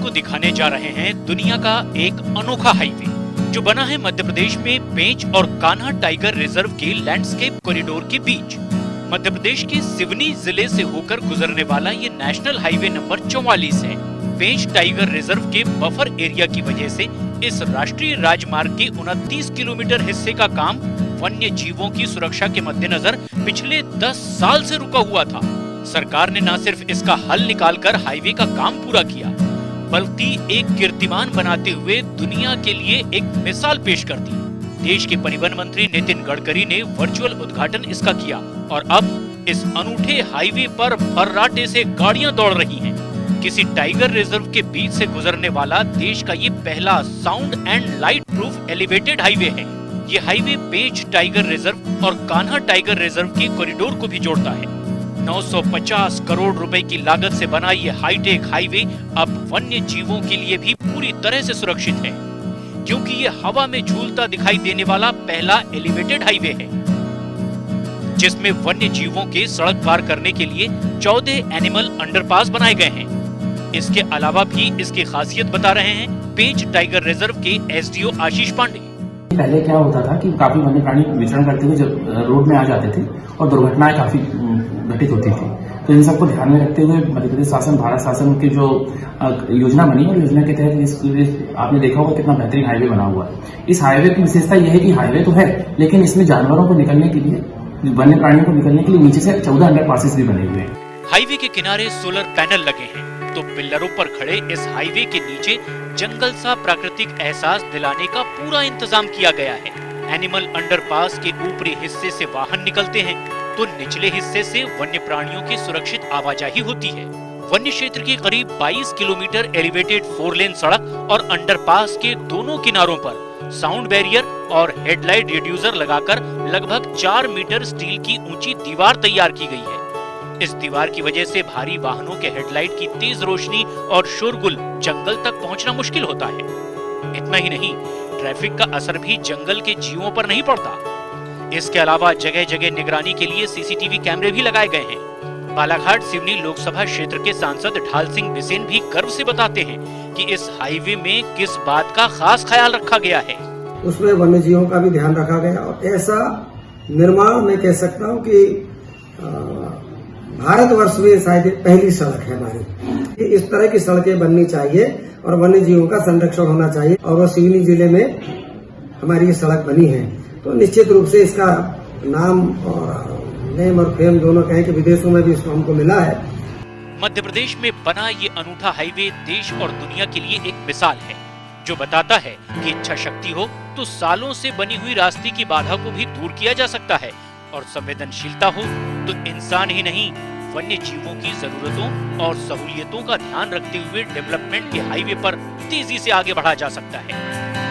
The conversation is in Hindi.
आपको दिखाने जा रहे हैं दुनिया का एक अनोखा हाईवे जो बना है मध्य प्रदेश में पेंच और कान्हा टाइगर रिजर्व के लैंडस्केप कॉरिडोर के बीच। मध्य प्रदेश के सिवनी जिले से होकर गुजरने वाला ये नेशनल हाईवे नंबर 44 है। पेंच टाइगर रिजर्व के बफर एरिया की वजह से इस राष्ट्रीय राजमार्ग के 29 किलोमीटर हिस्से का काम वन्य जीवों की सुरक्षा के मद्देनजर पिछले 10 साल से रुका हुआ था। सरकार ने न सिर्फ इसका हल निकालकर हाईवे का काम पूरा किया, बल्कि एक कीर्तिमान बनाते हुए दुनिया के लिए एक मिसाल पेश कर दी। देश के परिवहन मंत्री नितिन गडकरी ने वर्चुअल उद्घाटन इसका किया और अब इस अनूठे हाईवे पर फर्राटे से गाड़ियां दौड़ रही हैं। किसी टाइगर रिजर्व के बीच से गुजरने वाला देश का ये पहला sound and light proof elevated highway है। ये हाईवे पेंच टाइगर रिजर्व और कान्हा टाइगर रिजर्व के कॉरिडोर को भी जोड़ता है। 950 करोड़ रुपए की लागत से बना ये हाईटेक हाईवे अब वन्य जीवों के लिए भी पूरी तरह से सुरक्षित है, क्योंकि ये हवा में झूलता दिखाई देने वाला पहला एलिवेटेड हाईवे है, जिसमें वन्य जीवों के सड़क पार करने के लिए 14 एनिमल अंडरपास बनाए गए हैं। इसके अलावा भी इसकी खासियत बता रहे हैं पेंच टाइगर रिजर्व के एसडीओ आशीष पांडे। पहले क्या होता था कि काफी वन्य प्राणी विचरण करते हुए जब रोड में आ जाते थे और दुर्घटनाएं काफी घटित होती थी। तो इन सबको ध्यान में रखते हुए मध्य प्रदेश शासन, भारत शासन की जो योजना बनी और योजना के तहत आपने देखा होगा कितना बेहतरीन हाईवे बना हुआ है। इस हाईवे की विशेषता यह है कि हाईवे तो है, लेकिन इसमें जानवरों को निकलने के लिए, वन्य प्राणियों को निकलने के लिए नीचे से 14 अंडरपासेस भी बने हुए हैं। हाईवे के किनारे सोलर पैनल लगे हैं, तो पिल्लरों पर खड़े इस हाईवे के नीचे जंगल सा प्राकृतिक एहसास दिलाने का पूरा इंतजाम किया गया है। एनिमल अंडरपास के ऊपरी हिस्से से वाहन निकलते हैं, तो निचले हिस्से से वन्य प्राणियों की सुरक्षित आवाजाही होती है। वन्य क्षेत्र के करीब 22 किलोमीटर एलिवेटेड 4 लेन सड़क और अंडरपास के दोनों किनारों पर साउंड बैरियर और हेडलाइट रिड्यूसर लगाकर लगभग 4 मीटर स्टील की ऊंची दीवार तैयार की गई है। इस दीवार की वजह से भारी वाहनों के हेडलाइट की तेज रोशनी और शोरगुल जंगल तक पहुंचना मुश्किल होता है। इतना ही नहीं, ट्रैफिक का असर भी जंगल के जीवों पर नहीं पड़ता। इसके अलावा जगह जगह निगरानी के लिए सीसीटीवी कैमरे भी लगाए गए हैं। बालाघाट सिवनी लोकसभा क्षेत्र के सांसद ढाल सिंह बिसेन भी गर्व से बताते हैं कि इस हाईवे में किस बात का खास ख्याल रखा गया है। उसमें वन्य जीवों का भी ध्यान रखा गया और ऐसा निर्माण मैं कह सकता हूँ कि भारतवर्ष में शायद पहली सड़क है हमारी। इस तरह की सड़कें बननी चाहिए और वन्य जीवों का संरक्षण होना चाहिए, और वो सिवनी जिले में हमारी ये सड़क बनी है, तो निश्चित रूप से इसका नाम और नेम और फेम दोनों कहें कि विदेशों में भी इसको हमको मिला है। मध्य प्रदेश में बना ये अनूठा हाईवे देश और दुनिया के लिए एक मिसाल है, जो बताता है कि इच्छा शक्ति हो तो सालों से बनी हुई रास्ते की बाधा को भी दूर किया जा सकता है, और संवेदनशीलता हो तो इंसान ही नहीं, वन्य जीवों की जरूरतों और सहूलियतों का ध्यान रखते हुए डेवलपमेंट के हाईवे पर तेजी से आगे बढ़ा जा सकता है।